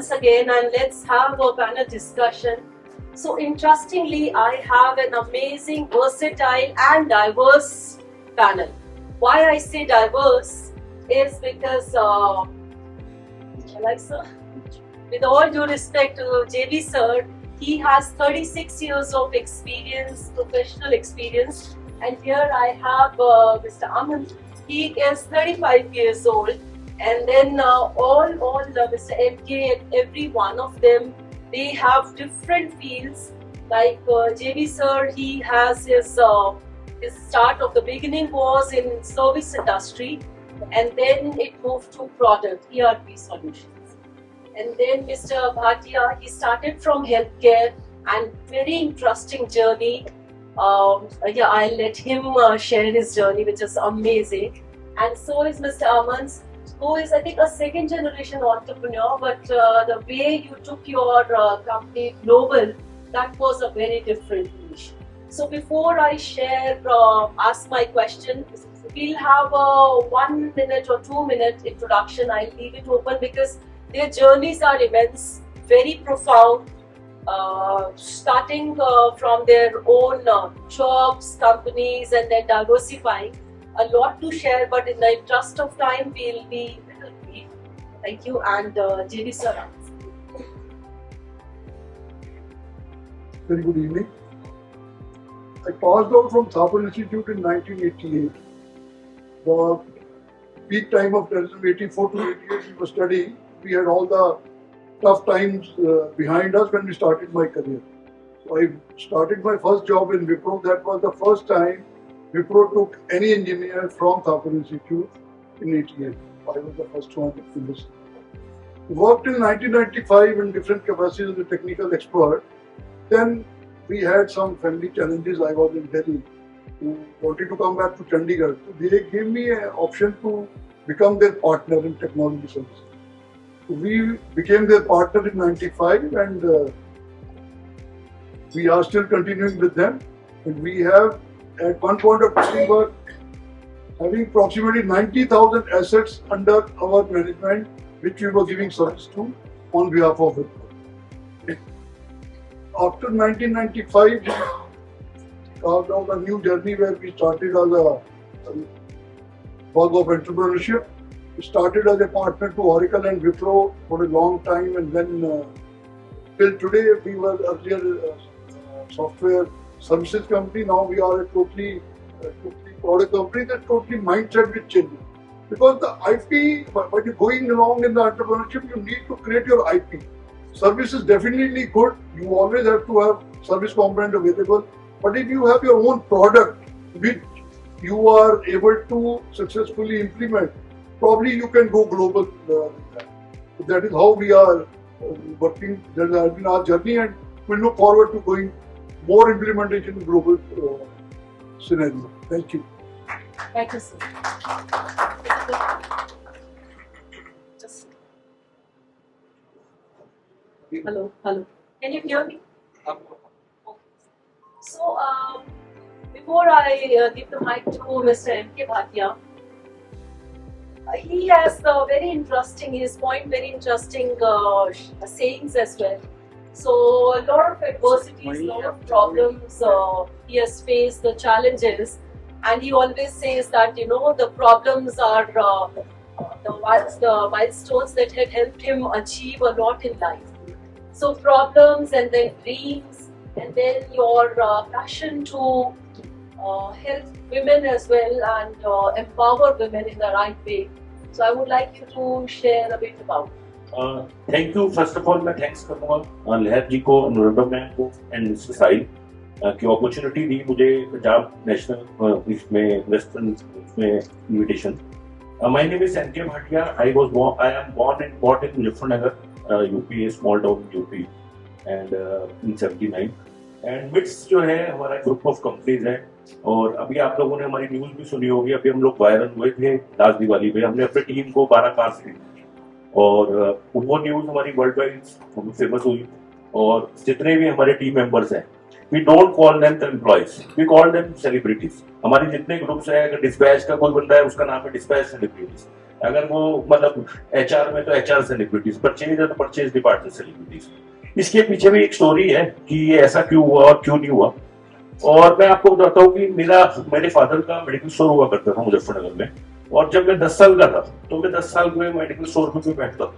once again and let's have a panel discussion. So interestingly, I have an amazing, versatile and diverse panel. Why I say diverse is because, sir, with all due respect to JB sir, he has 36 years of experience, professional experience, and here I have Mr. Aman. He is 35 years old, and then Mr. MK and every one of them, they have different fields. Like JB sir, he has his start of the beginning was in service industry, and then it moved to product ERP solutions. And then Mr. Bhatia, he started from healthcare and very interesting journey. I'll let him share his journey, which is amazing. And so is Mr. Amans, who is, I think, a second generation entrepreneur, but the way you took your company global, that was a very different niche. So before I ask my question, we'll have a 1 minute or 2 minute introduction. I'll leave it open because their journeys are immense, very profound, starting from their own jobs, companies, and then diversifying. A lot to share, but in the interest of time, we'll be little brief. Thank you, and JD sir. Very good evening. I passed out from Thapar Institute in 1988. The peak time of terrorism, 84 to 88, we were studying. We had all the tough times behind us when we started my career. So I started my first job in Wipro. That was the first time Wipro took any engineer from Thapar Institute in 88. I was the first one in this. Worked in 1995 in different capacities as a technical expert. Then we had some family challenges. I was in Delhi, who wanted to come back to Chandigarh. So they gave me an option to become their partner in technology services. So we became their partner in 95, and we are still continuing with them. And we have, at one point of time, we were having approximately 90,000 assets under our management, which we were giving service to on behalf of it. After 1995, we carved out a new journey where we started as a bug of entrepreneurship. We started as a partner to Oracle and Wipro for a long time, and then till today we were earlier a software services company. Now we are a totally product company. That totally mindset will change. Because the IP, when you're going along in the entrepreneurship, you need to create your IP. Service is definitely good. You always have to have service component available. But if you have your own product which you are able to successfully implement, probably you can go global. That is how we are working. That has been our journey, and we look forward to going more implementation in global scenario. Thank you. Thank you, sir. Hello. Can you hear me? So, before I give the mic to Mr. M.K. Bhatia, he has very interesting sayings as well. So, a lot of adversities, a lot of problems he has faced, the challenges, and he always says that, the problems are the milestones that had helped him achieve a lot in life. So problems, and then dreams, and then your passion to help women as well and empower women in the right way. So I would like you to share a bit about it. Thank you. First of all, मैं thanks करूँगा लहर जी को, Anuradha ma'am को, and Mr. साहिल की opportunity दी मुझे Punjab national इसमें western इसमें invitation. My name is M.K. Bhatia. I am born and brought in Muzaffarnagar, UP, a small town in UP, and in 79. And MITS जो है हमारा ग्रुप ऑफ कंपनीज है, और अभी आप लोगों ने हमारी न्यूज भी सुनी होगी. अभी हम लोग वायरल हुए थे लास्ट दिवाली पे. हमने अपनी टीम को 12 कार दी, और वो न्यूज हमारी वर्ल्ड वाइड फेमस हुई. और जितने भी हमारे टीम मेंबर्स हैं, we don't call them employees, we call them celebrities. हमारे जितने ग्रुप्स हैं, अगर डिस्पैच का कोई बंदा है उसका नाम है डिस्पैच सेलिब्रिटीज. अगर वो मतलब HR में तो HR सेलिब्रिटीज, परचेज है तो परचेज डिपार्टमेंट सेलिब्रिटीज। इसके पीछे भी एक स्टोरी है कि ये ऐसा क्यों हुआ और क्यों नहीं हुआ। और मैं आपको बताता हूँ कि मेरे फादर का मेडिकल स्टोर हुआ करता था मुजफ्फरनगर में, और जब मैं 10 साल का था तो मैं 10 साल में मेडिकल स्टोर में बैठता था।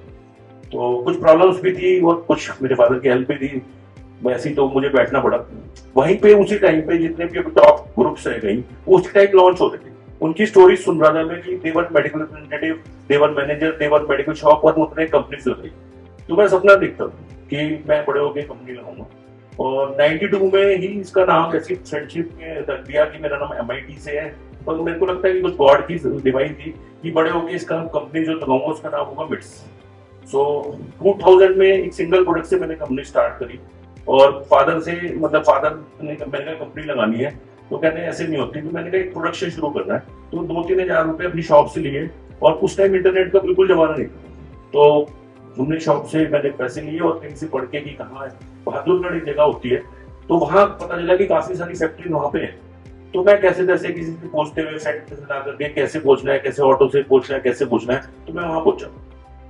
तो कुछ प्रॉब्लम्स भी थी और कुछ मेरे फादर की हेल्प भी थी, वैसे ही तो मुझे बैठना पड़ा। वहीं पे उसी टाइम पे जितने भी टॉप ग्रुप्स रह गई उसी टाइम लॉन्च होते थे। उनकी स्टोरी सुन रहा था मैं कि देवर मेडिकल रिप्रेजेंटेटिव, देवर मैनेजर, देवर मेडिकल शॉप और उतने कंपनीज लग गई। तो मैं सपना देखता था कि मैं बड़े होकर कंपनी लगाऊंगा। और 92 में ही इसका नाम ऐसी फ्रेंडशिप में रख दिया कि मेरा नाम MIT से है, और मेरे को लगता है कि कुछ गॉड की डिवाइन थी कि बड़े होकर इसका कंपनी जो लगाऊंगा उसका नाम होगा मिट्स। सो 2000 में एक सिंगल प्रोडक्ट से मैंने कंपनी स्टार्ट करी, और फादर से मतलब फादर ने मैंने कहा कंपनी लगानी है, तो कहते हैं ऐसे नहीं होती। तो मैंने कहा एक प्रोडक्शन शुरू करना है, तो 2-3 हजार रुपए अपनी शॉप से लिए, और उस टाइम इंटरनेट का बिल्कुल जमाना नहीं था। तो हमने शॉप से मैंने पैसे लिए और कहीं से पढ़ के कि कहाँ है, बहादुरगढ़ एक जगह होती है, तो वहां पता चला कि काफी सारी फैक्ट्री वहां पे है। तो मैं कैसे तैसे किसी से पूछते हुए फैक्ट्री से ला करके कैसे पहुंचना है, कैसे ऑटो से पहुंचना है, कैसे पहुंचना है, तो मैं वहां पहुंचा।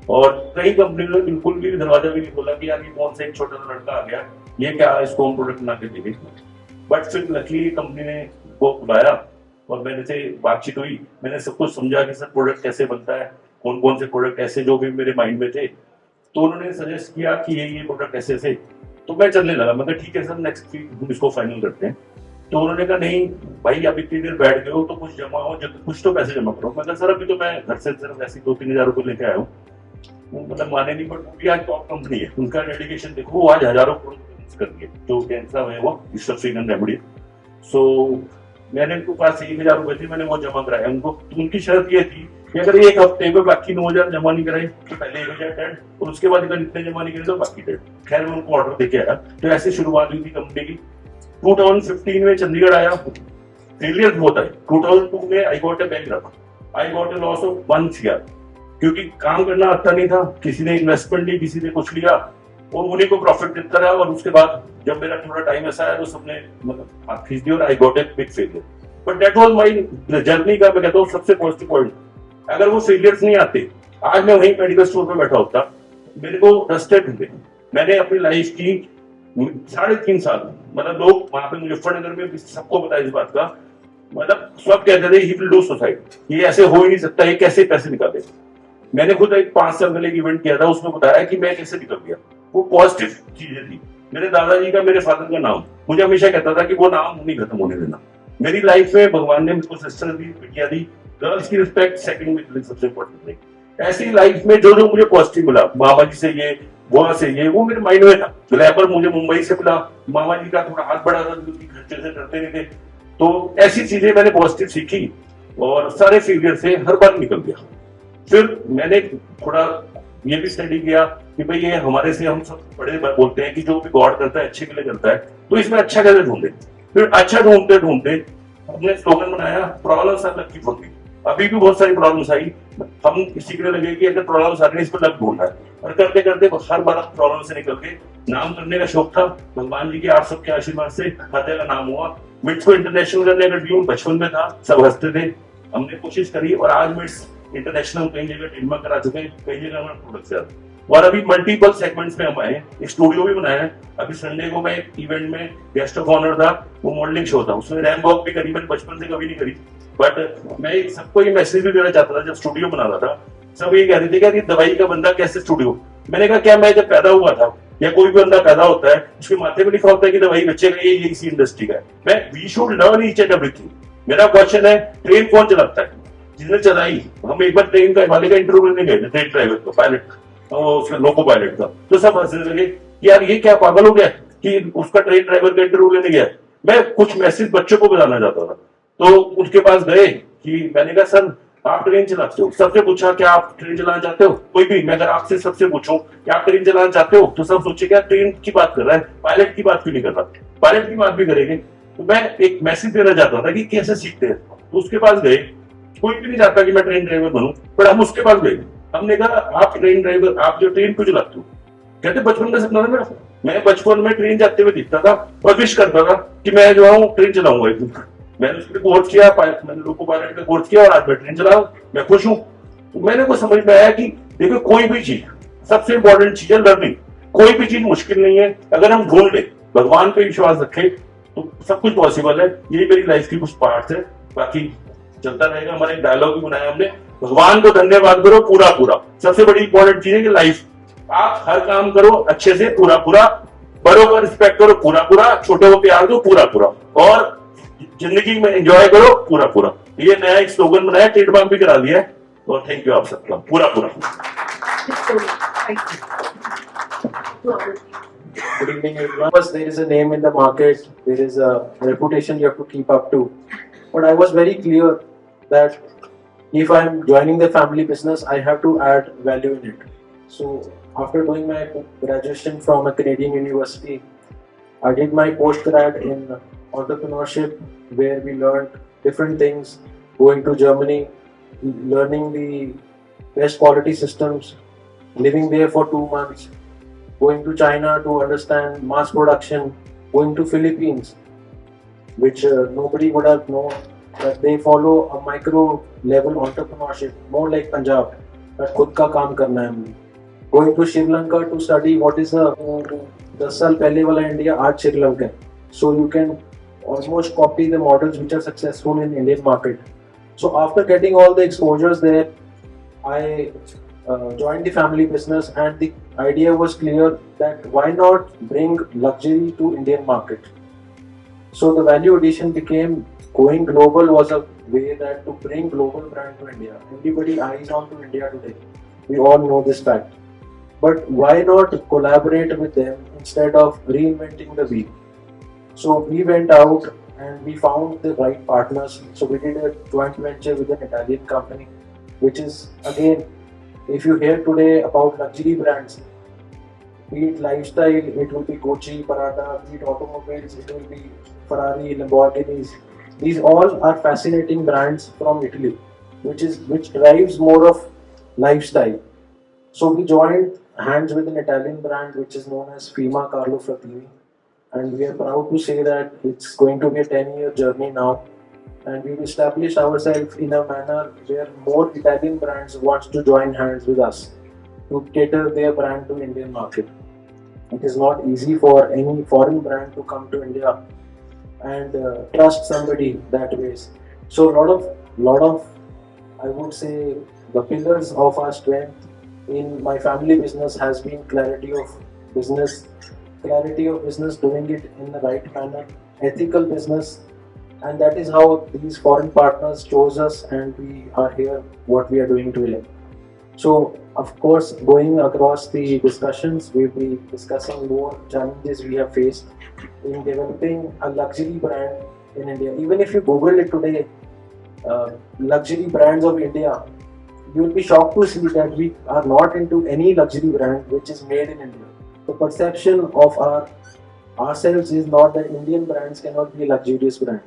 और कई कंपनी ने बिल्कुल भी दरवाजा भी नहीं खोला कि यार ये कौन सा एक छोटा सा लड़का आ गया, ये क्या इसको हम प्रोडक्ट बना के देंगे। बट फिर लकीली कंपनी ने वो बुलाया और मेरे से बातचीत हुई, मैंने सब कुछ समझा कि सर प्रोडक्ट कैसे बनता है, कौन कौन से प्रोडक्ट ऐसे जो भी मेरे माइंड में थे। तो उन्होंने सजेस्ट किया कि ये प्रोडक्ट ऐसे से, तो मैं चलने लगा। मतलब ठीक है सर, नेक्स्ट वीक हम इसको फाइनल करते हैं। तो उन्होंने कहा नहीं भाई, अब इतनी देर बैठ गए हो तो कुछ जमा हो, जब कुछ तो पैसे जमा करो। मैं कहा सर अभी तो मैं घर से सिर्फ ऐसे 2-3 हजार रुपये लेके आया हूँ। मतलब माने नहीं, बट वो भी आज टॉप कंपनी है, उनका डेडिकेशन देखो, वो आज हजारों करोड़ कर दिए जो कैंसर है वो स्ट्रक्चरल रेमेडी। सो मैंने उनके पास 1000 रुपए थे, मैंने वो जमा कराया उनको। तो उनकी शर्त ये थी कि अगर एक हफ्ते में बाकी 9000 जमा नहीं कराई तो पहले 1000 डेड, और उसके बाद अगर इतने जमा नहीं करे तो बाकी डेड। खैर मैं उनको ऑर्डर देके आया। तो ऐसी शुरुआत हुई थी कंपनी की। 2015 में चंडीगढ़ आया, फेलियर होता है। 2002 में I got a bank, I got a loss of 1 CR, क्योंकि काम करना आता नहीं था, किसी ने इन्वेस्टमेंट ली, किसी ने कुछ लिया, और उन्हीं को प्रॉफिट देता रहा। और उसके बाद जब मेरा थोड़ा टाइम ऐसा आया तो सबने मतलब हाथ खींच दिया और I got a big failure. But that was my journey का, मैं कहता हूँ सबसे पॉजिटिव पॉइंट। अगर वो फेलियर्स नहीं आते, आज मैं वहीं मेडिकल स्टोर पे बैठा होता। मेरे को ट्रस्टेड थे, मैंने अपनी लाइफ की 3.5 साल, मतलब लोग वहां पे मुजफ्फरनगर में सबको पता है इस बात का, मतलब सब कहते थे ही विल डू सुसाइड, ये ऐसे हो ही नहीं सकता, ये कैसे पैसे निकाले। मैंने खुद एक 5 साल पहले एक इवेंट किया था, उसमें बताया कि मैं कैसे निकल गया। वो पॉजिटिव चीजें थी। मेरे दादाजी का, मेरे फादर का नाम मुझे हमेशा कहता था कि वो नाम नहीं खत्म होने देना। मेरी लाइफ में भगवान ने मुझको सिस्टर दी, बिटिया दी, गर्ल्स की रिस्पेक्ट सेकंड में सबसे इंपॉर्टेंट थिंग। ऐसी लाइफ में जो जो मुझे पॉजिटिव मिला, मामा जी से ये, वहां से ये, वो मेरे माइंड में था। ग्लैमर मुझे मुंबई से मिला, मामा जी का थोड़ा हाथ बढ़ा था क्योंकि खर्चे से डरते नहीं थे। तो ऐसी चीजें मैंने पॉजिटिव सीखी और सारे फेलियर से हर बार निकल गया। फिर मैंने थोड़ा ये भी स्टडी किया कि भाई ये हमारे से, हम सब बड़े बोलते हैं कि जो भी गॉड करता है अच्छे के लिए करता है, तो इसमें अच्छा कैसे ढूंढे। फिर अच्छा ढूंढते ढूंढते हमने स्लोगन बनाया, problems are lucky for me. अभी भी बहुत सारी प्रॉब्लम्स आई, हम सीखने लगे कि अगर प्रॉब्लम्स आ रही है इस पर लक ढूंढना है, और करते करते हर बार प्रॉब्लम से निकल के नाम करने का शौक था। भगवान जी के आप सबके आशीर्वाद से खाते का नाम हुआ। मिट्स को इंटरनेशनल करने का ड्रीम बचपन में था, सब हंसते थे, हमने कोशिश करी और आज मिट्स इंटरनेशनल कई जगह ट्रेडमार्क करा चुके हैं, कई जगह हमारे प्रोडक्ट्स हैं। और अभी मल्टीपल सेगमेंट्स में हम आए, एक स्टूडियो भी बनाया है। अभी संडे को मैं एक इवेंट में गेस्ट ऑफ ऑनर था, वो मॉडलिंग शो था, उसमें रैम वॉक भी करी, मैंने बचपन से कभी नहीं करी। बट मैं सबको ये मैसेज भी देना चाहता था, जब स्टूडियो बना रहा था सब ये कह रहे थे कि दवाई का बंदा कैसे स्टूडियो। मैंने कहा क्या, मैं जब पैदा हुआ था या कोई भी बंदा पैदा होता है उसके माथे में लिखा होता है कि दवाई बेचेगा, ये इसी इंडस्ट्री का है। मैं we should learn each and everything. मेरा क्वेश्चन है, ट्रेन कौन चलाता है? जिसने चलाई, हम एक बार ट्रेन का वाले का इंटरव्यू लेने गए थे, ट्रेन ड्राइवर का, पायलट, उसका लोको पायलट का, तो सब हंसने लगे कि यार ये क्या पागल हो गया कि उसका ट्रेन ड्राइवर का इंटरव्यू लेने गया। मैं कुछ मैसेज बच्चों को बताना चाहता था, तो उसके पास गए कि मैंने कहा सर आप ट्रेन चलाते हो? सबसे पूछा क्या आप ट्रेन चलाना चाहते हो? कोई भी, मैं अगर आपसे सबसे पूछूं कि आप ट्रेन चलाना चाहते हो तो सब सोचे क्या ट्रेन की बात कर रहा है, पायलट की बात क्यों नहीं कर रहा। पायलट की बात भी करेंगे। तो मैं एक मैसेज देना चाहता था कि कैसे सीखते हैं। तो उसके पास गए, कोई भी नहीं चाहता कि मैं ट्रेन ड्राइवर बनूं, पर हम उसके पास गए, हमने कहा आप ट्रेन ड्राइवर, आप जो ट्रेन क्यों चलाते हो? कहते बचपन का सपना था मेरा, मैं बचपन में ट्रेन जाते हुए दिखता था और विश करता था कि मैं जो हूँ ट्रेन चलाऊंगा एक दिन। मैंने उसके लिए कोर्स किया, मैंने लोको पायलट का कोर्स किया और आज मैं ट्रेन चला रहा हूँ, मैं खुश हूँ। तो मैंने को समझ में आया कि देखो कोई भी चीज, सबसे इंपॉर्टेंट चीज है लर्निंग। कोई भी चीज मुश्किल नहीं है, अगर हम ढूंढ ले, भगवान पे विश्वास रखें तो सब कुछ पॉसिबल है। यही मेरी लाइफ की कुछ पार्ट है, बाकी चलता रहेगा। हमारा एक डायलॉग भी बनाया हमने, भगवान को धन्यवाद करो पूरा पूरा। सबसे बड़ी इंपॉर्टेंट चीज है कि लाइफ, आप हर काम करो अच्छे से पूरा पूरा, बड़ों का रिस्पेक्ट करो पूरा पूरा, छोटों को प्यार दो पूरा पूरा, और जिंदगी में एंजॉय करो पूरा पूरा। ये नया एक स्लोगन बनाया, ट्रेडमार्क भी करा दिया है। और थैंक यू आप सबका, पूरा पूरा। Good evening, everyone. Of course, there is a name in the market, there is a reputation you have to keep up to. But I was very clear that if I'm joining the family business, I have to add value in it. So, after doing my graduation from a Canadian university, I did my post-grad in entrepreneurship, where we learned different things, going to Germany, learning the best quality systems, living there for 2 months, going to China to understand mass production, going to Philippines, which nobody would have known that they follow a micro level entrepreneurship, more like Punjab, that खुद का काम करना है हमने. Going to Sri Lanka to study what is a 10 साल पहले वाला India, आज श्रीलंका है. So you can almost copy the models which are successful in Indian market. So after getting all the exposures there, I joined the family business, and the idea was clear that why not bring luxury to Indian market. So the value addition became going global was a way that to bring global brand to India. Everybody eyes on to India today. We all know this fact. But why not collaborate with them instead of reinventing the wheel? So we went out and we found the right partners. So we did a joint venture with an Italian company, which is again, if you hear today about luxury brands, be it lifestyle, it will be Gucci, Prada, be it automobiles, it will be Ferrari, Lamborghinis. These all are fascinating brands from Italy, which drives more of lifestyle. So we joined hands with an Italian brand which is known as Fima Carlo Frattini, and we are proud to say that it's going to be a 10-year journey now. And we've established ourselves in a manner where more Italian brands want to join hands with us to cater their brand to Indian market. It is not easy for any foreign brand to come to India and trust somebody that way. So lot of I would say the pillars of our strength in my family business has been clarity of business, doing it in the right manner, ethical business. And that is how these foreign partners chose us, and we are here what we are doing today. So, of course, going across the discussions, we'll be discussing more challenges we have faced in developing a luxury brand in India. Even if you Google it today, luxury brands of India, you will be shocked to see that we are not into any luxury brand which is made in India. The perception of ourselves is not that Indian brands cannot be a luxurious brand.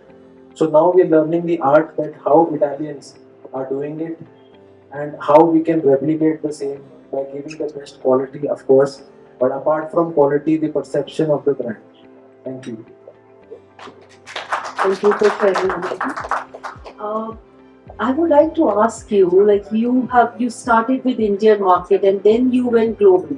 So now we are learning the art that how Italians are doing it and how we can replicate the same by giving the best quality, of course, but apart from quality, the perception of the brand. Thank you. Thank you for sharing. I would like to ask you, like you started with Indian market and then you went global.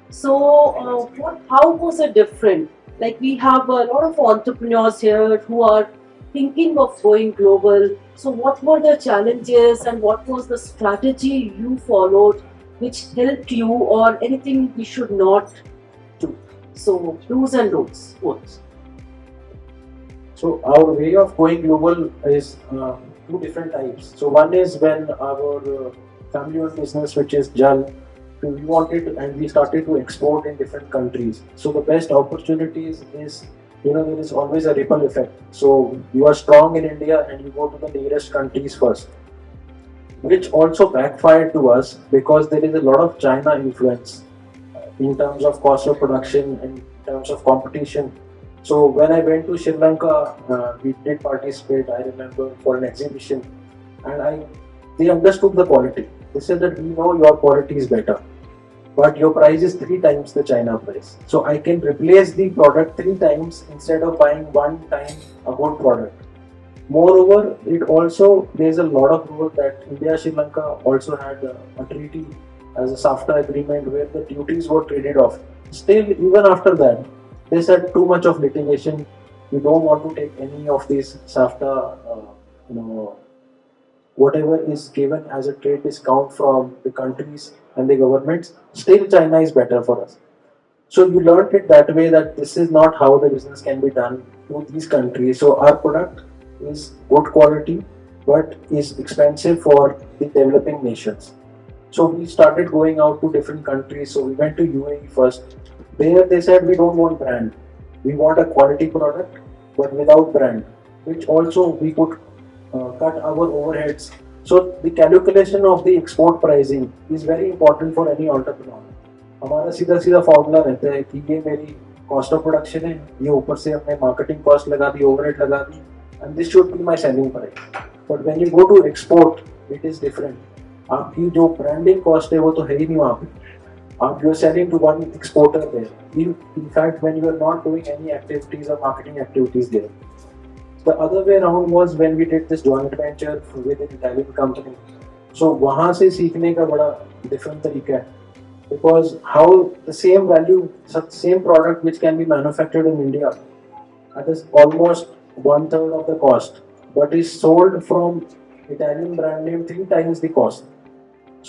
So how was it different? Like we have a lot of entrepreneurs here who are thinking of going global. So what were the challenges and what was the strategy you followed which helped you, or anything we should not do? So do's and don'ts, both. So our way of going global is two different types. So one is when our family-owned business, which is Jal, we wanted and we started to export in different countries. So the best opportunities is, there is always a ripple effect. So you are strong in India and you go to the nearest countries first, which also backfired to us because there is a lot of China influence in terms of cost of production and in terms of competition. So when I went to Sri Lanka, we did participate, I remember, for an exhibition, and they understood the quality. They said that we know your quality is better, but your price is 3 times the China price. So I can replace the product 3 times instead of buying 1 time a good product. Moreover, it also there's a lot of role that India Sri Lanka also had a treaty as a SAFTA agreement where the duties were traded off. Still, even after that, they said too much of litigation. We don't want to take any of these SAFTA, whatever is given as a trade discount from the countries and the governments. Still, China is better for us. So you learned it that way that this is not how the business can be done to these countries. So our product is good quality but is expensive for the developing nations. So we started going out to different countries. So we went to UAE first. There they said we don't want brand. We want a quality product but without brand, which also we could cut our overheads. So the calculation of the export pricing is very important for any entrepreneur. हमारा सीधा सीधा formula रहता है कि ये मेरी cost of production है, ये ऊपर से हमने मार्केटिंग कॉस्ट लगा दी, ओवरहेड लगा दी, and this should be my selling price. But when you go to export it is different. आपकी जो ब्रांडिंग कॉस्ट है वो तो है ही नहीं वहाँ पे. आप you are selling to one exporter there. In fact, when you are not doing any activities or marketing activities there. The other way around was when we did this joint venture with an Italian company. So वहाँ से सीखने का बड़ा different तरीका है. Because how the same value, same product which can be manufactured in India at is almost 1/3 of the cost, but is sold from Italian brand name 3 times the cost.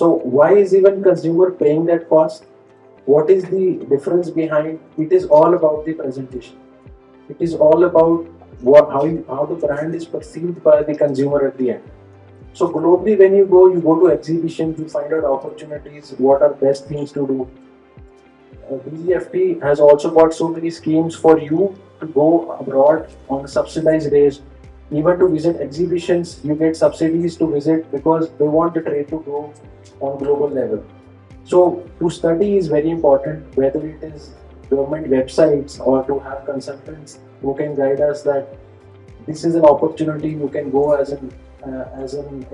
So why is even consumer paying that cost? What is the difference behind? It is all about the presentation. It is all about how the brand is perceived by the consumer at the end. So globally, when you go to exhibitions, you find out opportunities, what are best things to do. BGFT has also got so many schemes for you to go abroad on subsidized days. Even to visit exhibitions, you get subsidies to visit because they want the trade to grow on global level. So to study is very important, whether it is government websites or to have consultants who can guide us that this is an opportunity, you can go as an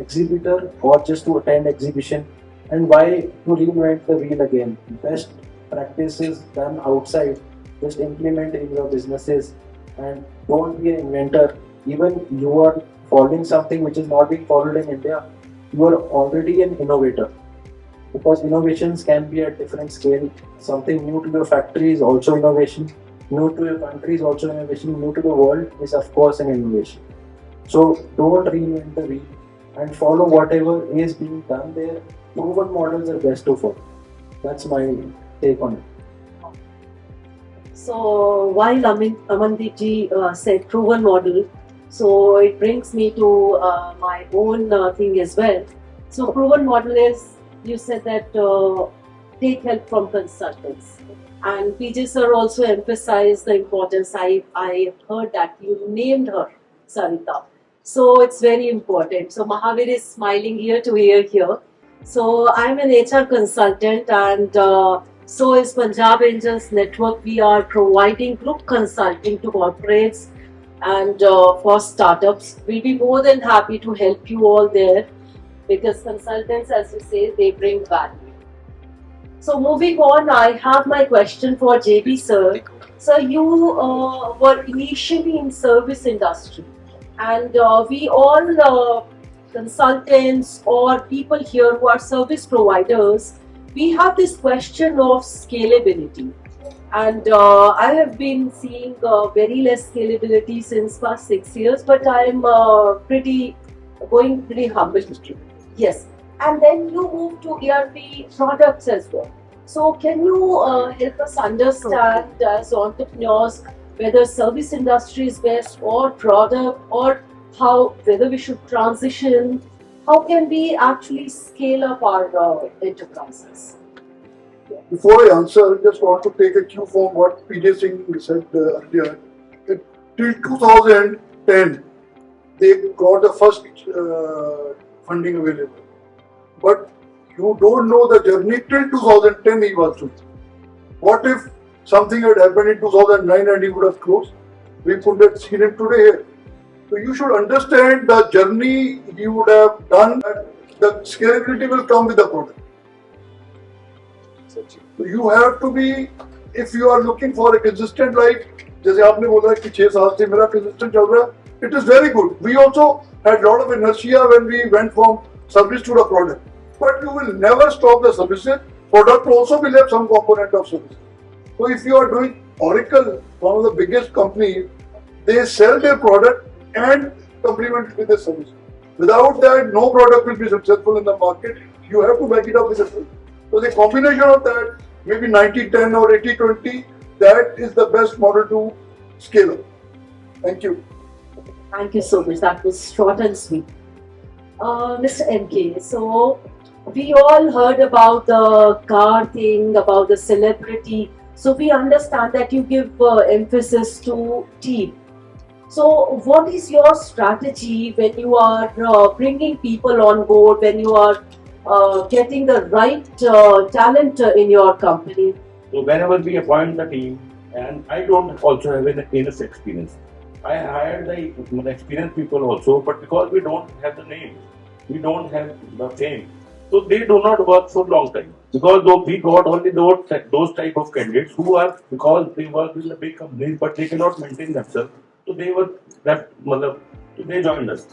exhibitor or just to attend exhibition, and why to reinvent the wheel again. Best practices done outside, just implement in your businesses and don't be an inventor. Even you are following something which is not being followed in India, you are already an innovator, because innovations can be at different scale. Something new to your factory is also innovation, new to your country is also innovation, new to the world is of course an innovation. So don't reinvent the wheel and follow whatever is being done there. Proven models are best to follow. That's my take on it. So while Amandeep ji said proven model, so it brings me to my own thing as well. So proven model is, you said that take help from consultants, and PJ sir also emphasized the importance. I heard that you named her Sarita. So it's very important. So Mahavir is smiling ear to ear here. So I'm an HR consultant, and so is Punjab Angels Network. We are providing group consulting to corporates and for startups. We'll be more than happy to help you all there, because consultants, as you say, they bring value. So moving on, I have my question for JB sir. Sir, you were initially in service industry. And we all consultants or people here who are service providers, we have this question of scalability. And I have been seeing very less scalability since past 6 years, but I'm pretty humble. Yes. And then you move to ERP products as well. So can you help us understand as entrepreneurs whether service industry is best or product, or whether we should transition? How can we actually scale up our enterprises? Before I answer, I just want to take a cue from what PJ Singh said earlier. Till 2010, they got the first funding available. But you don't know the journey till 2010 he was through. What if something had happened in 2009 and he would have closed? We couldn't have seen him today here. So you should understand the journey he would have done. The scalability will come with the product. So you have to be, if you are looking for a consistent life, जैसे आपने बोला कि 6 साल से मेरा consistent चल रहा है, it is very good. We also had a lot of inertia when we went from service to the product. But you will never stop the services. Product also will have some component of service. So if you are doing Oracle, one of the biggest companies, they sell their product and complement it with the service. Without that, no product will be successful in the market. You have to back it up with a service. So the combination of that, maybe 90-10 or 80-20, that is the best model to scale up. Thank you. Thank you so much. That was short and sweet. Mr. MK, so we all heard about the car thing, about the celebrity. So we understand that you give emphasis to team. So what is your strategy when you are bringing people on board, when you are getting the right talent in your company? So whenever we appoint the team, and I don't also have enough experience, I hired the experienced people also, but because we don't have the name, we don't have the fame, so they do not work for long time. Because though we got only those type of candidates who are, because they work in the big companies, but they cannot maintain themselves, so they were left, so they joined us.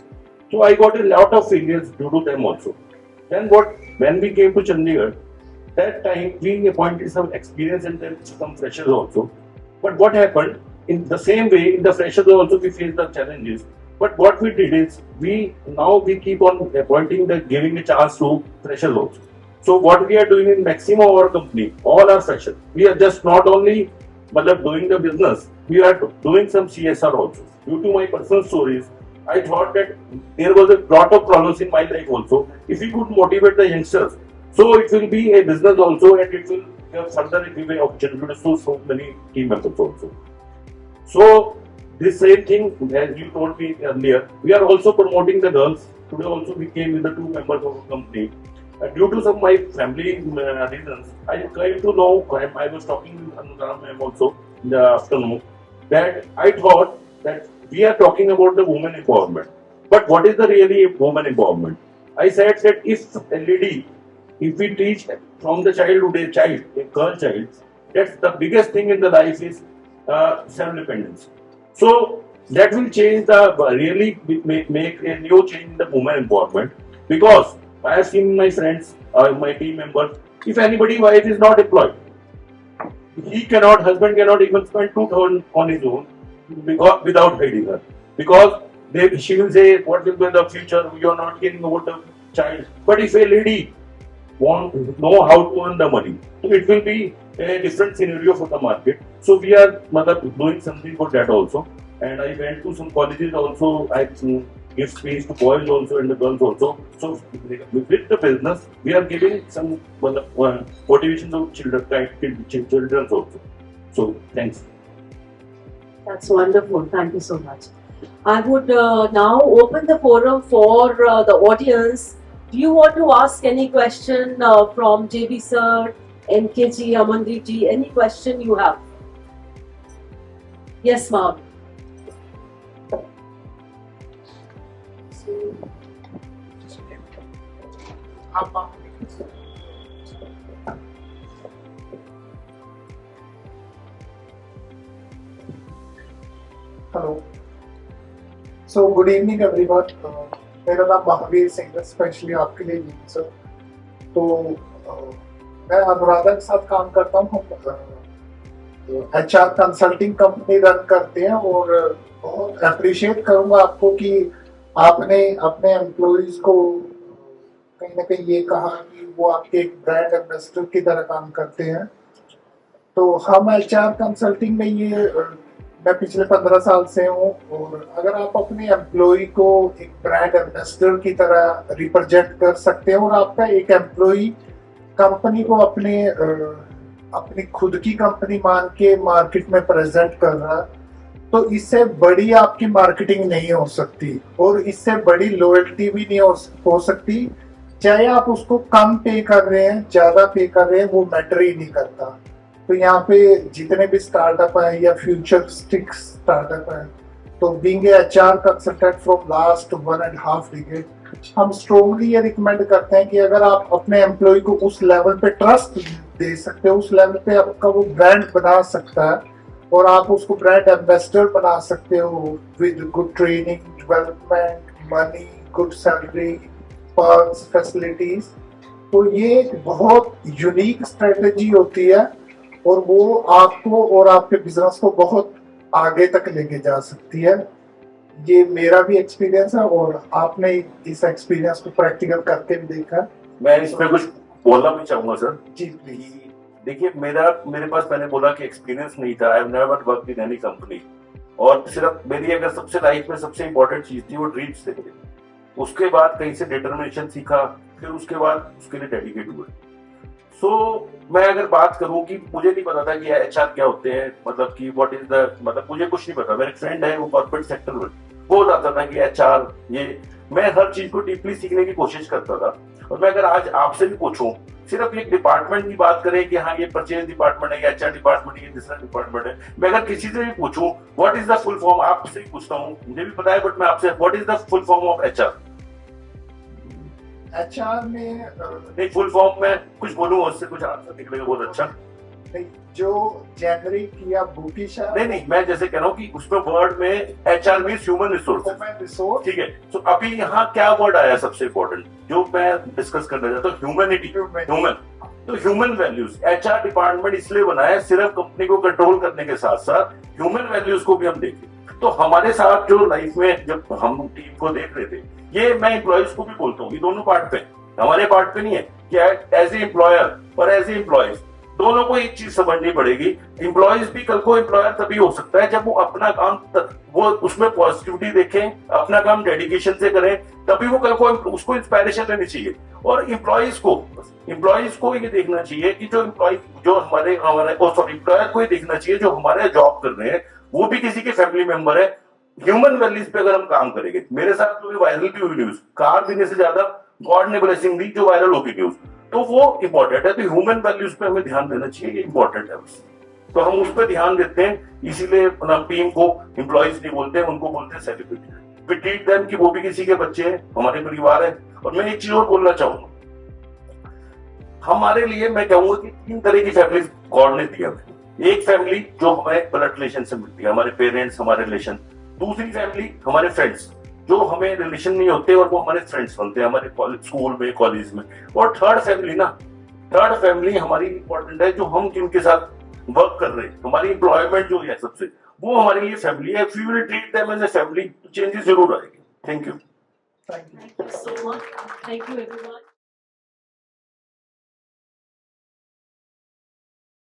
So I got a lot of failures due to them also. Then when we came to Chandigarh, that time we appointed some experience and then some freshers also. But what happened, in the same way, in the freshers also we faced the challenges. But what we did is, we keep on appointing, giving a chance to freshers also. So what we are doing in maximum of our company, all are freshers. We are just not only doing the business, we are doing some CSR also. Due to my personal stories, I thought that there was a lot of problems in my life also. If we could motivate the youngsters, so it will be a business also, and it will further give an opportunity to so many team members also. So this same thing, as you told me earlier, we are also promoting the girls. Today also we came with the 2 members of our company. Due to some of my family reasons, I came to know, I was talking with Anurag ma'am also in the afternoon, that I thought that we are talking about the women empowerment. But what is the really women empowerment? I said that if a lady, if we teach from the childhood a girl child, that's the biggest thing in the life is self-dependence. So that will change really make a new change in the women empowerment. Because I have seen my friends, my team members, if anybody's wife is not employed, husband cannot even spend 2,000 on his own without guiding her. Because she will say, what will be the future, you are not caring about the child. But if a lady wants to know how to earn the money, so it will be a different scenario for the market. So we are doing something for that also. And I went to some colleges also, I give space to boys also and the girls also. So with the business, we are giving some motivation to children also. So thanks. That's wonderful. Thank you so much. I would now open the forum for the audience. Do you want to ask any question from JB sir, MKG, Amandeep ji? Any question you have? Yes, ma'am. Hello. So good evening everyone. मेरा नाम महावीर सिंह है, specially आपके लिए जी sir. तो मैं अनुराधा के साथ काम करता हूँ. हम HR कंसल्टिंग कंपनी रन करते हैं और बहुत अप्रिशिएट करूँगा आपको कि आपने अपने एम्प्लॉइज को कहीं ना कहीं ये कहा कि वो आपके एक ब्रांड एम्बेसडर की तरह काम करते हैं. तो हम HR कंसल्टिंग में मैं पिछले 15 साल से हूँ और अगर आप अपने एम्प्लॉय को एक ब्रांड एम्बेसडर की तरह रिप्रेजेंट कर सकते हैं और आपका एक एम्प्लॉय कंपनी को अपनी खुद की कंपनी मान के मार्केट में प्रेजेंट कर रहा है, तो इससे बड़ी आपकी मार्केटिंग नहीं हो सकती और इससे बड़ी लॉयल्टी भी नहीं हो सकती. चाहे आप उसको कम पे कर रहे हैं, ज्यादा पे कर रहे हैं, वो मैटर ही नहीं करता. तो यहाँ पे जितने भी स्टार्टअप है या फ्यूचरिस्टिक स्टार्टअप है, तो being a HR consultant from last 1.5 decade, हम स्ट्रॉन्गली ये रिकमेंड करते हैं कि अगर आप अपने एम्प्लॉय को उस लेवल पे ट्रस्ट दे सकते हो, उस लेवल पे आपका वो ब्रांड बना सकता है, और आप उसको ब्रांड एम्बेसडर बना सकते हो with good training, development, money, good salary, perks, facilities. तो ये एक बहुत यूनिक स्ट्रेटजी होती है और वो आपको और आपके बिजनेस को बहुत आगे तक लेके जा सकती है। ये मेरा भी एक्सपीरियंस है और आपने इस एक्सपीरियंस को प्रैक्टिकल करके भी देखा है। मैं इसमें कुछ बोलना भी चाहूंगा सर। Ji please. देखिए मेरे पास मैंने बोला कि एक्सपीरियंस नहीं था, I have never worked in any company, और सिर्फ मेरी अगर सबसे लाइफ में सबसे इंपॉर्टेंट चीज थी वो ड्रीम्स थे। उसके बाद कहीं से डिटर्मिनेशन सीखा, फिर उसके बाद उसके लिए डेडिकेट हुए। सो मैं अगर बात करूं कि मुझे नहीं पता था कि एचआर क्या होते हैं, मतलब कि व्हाट इज द, मतलब मुझे कुछ नहीं पता। मेरे फ्रेंड है वो कॉर्पोरेट सेक्टर में, वो बताता था कि एचआर ये, मैं हर चीज को डीपली सीखने की कोशिश करता था। और मैं अगर आज आपसे भी पूछूं, सिर्फ एक डिपार्टमेंट की बात करें कि हाँ ये परचेज डिपार्टमेंट है, एचआर डिपार्टमेंट है, ये दूसरा डिपार्टमेंट है, मैं अगर किसी से भी पूछूं what is the full form, आपसे ही पूछता हूँ, मुझे भी पता है बट मैं आपसे, what is the full form of HR? HR में नहीं, फुल फॉर्म में कुछ बोलूं उससे कुछ आंसर निकलेगा बहुत अच्छा। नहीं, जो जेनरिक या बुकिश है, नहीं, मैं जैसे कह रहा हूँ कि उसमें वर्ड में HR means human resource, resource. ठीक है। तो अभी यहाँ क्या वर्ड आया सबसे इम्पोर्टेंट जो मैं डिस्कस करना चाहता हूँ, ह्यूमैनिटी, ह्यूमन। तो ह्यूमन वैल्यूज, एचआर डिपार्टमेंट इसलिए बना है सिर्फ कंपनी को कंट्रोल करने के साथ साथ ह्यूमन वैल्यूज को भी हम देखें। तो हमारे साथ जो लाइफ में जब हम टीम को देख रहे थे, ये मैं एम्प्लॉयज को भी बोलता हूँ, ये दोनों पार्ट पे, हमारे पार्ट पे नहीं है कि एज ए एम्प्लॉयर और एज ए एम्प्लॉयज दोनों को एक चीज समझनी पड़ेगी। एम्प्लॉयज भी कल को एम्प्लॉयर तभी हो सकता है जब वो अपना काम वो उसमें पॉजिटिविटी देखें, अपना काम डेडिकेशन से करें, तभी वो कल को उसको इंस्पायरेशन लेनी चाहिए। और एम्प्लॉयज को ये देखना चाहिए कि जो एम्प्लॉय जो हमारे एम्प्लॉयर को ये देखना चाहिए जो हमारे जॉब कर रहे हैं वो भी किसी के फैमिली मेंबर है। ह्यूमन वैल्यूज पे अगर हम काम करेंगे, मेरे साथ जो वायरल भी हुई न्यूज, कार देने से ज्यादा गॉड ने ब्लेसिंग दी जो वायरल होगी न्यूज, तो वो इंपॉर्टेंट है। तो ह्यूमन वैल्यूज पे हमें ध्यान देना चाहिए, ये इंपॉर्टेंट है बस। तो हम उस पर ध्यान देते हैं, इसीलिए हम टीम को एम्प्लॉयज नहीं बोलते, उनको बोलते हैं सेलिब्रिटी। वी ट्रीट देम कि वो भी किसी के बच्चे हैं, हमारे परिवार है। और मैं एक चीज और बोलना चाहूंगा, हमारे लिए मैं कहूंगा कि 3 तरह की फैमिली गॉड ने दिया है। एक फैमिली जो हमें ब्लड रिलेशन से मिलती है, हमारे पेरेंट्स, हमारे रिलेशन। दूसरी फैमिली हमारे फ्रेंड्स, जो हमें रिलेशन नहीं होते और वो हमारे फ्रेंड्स बनते हैं हमारे स्कूल में, कॉलेज में। और थर्ड फैमिली हमारी इंपॉर्टेंट है, जो हम जिनके साथ वर्क कर रहे हैं, हमारी एम्प्लॉयमेंट जो है सबसे, वो हमारे लिए फैमिली है। If you will treat them as a family, changes जरूर आएगी। Thank you. Thank you. Thank you so much. Thank you everyone.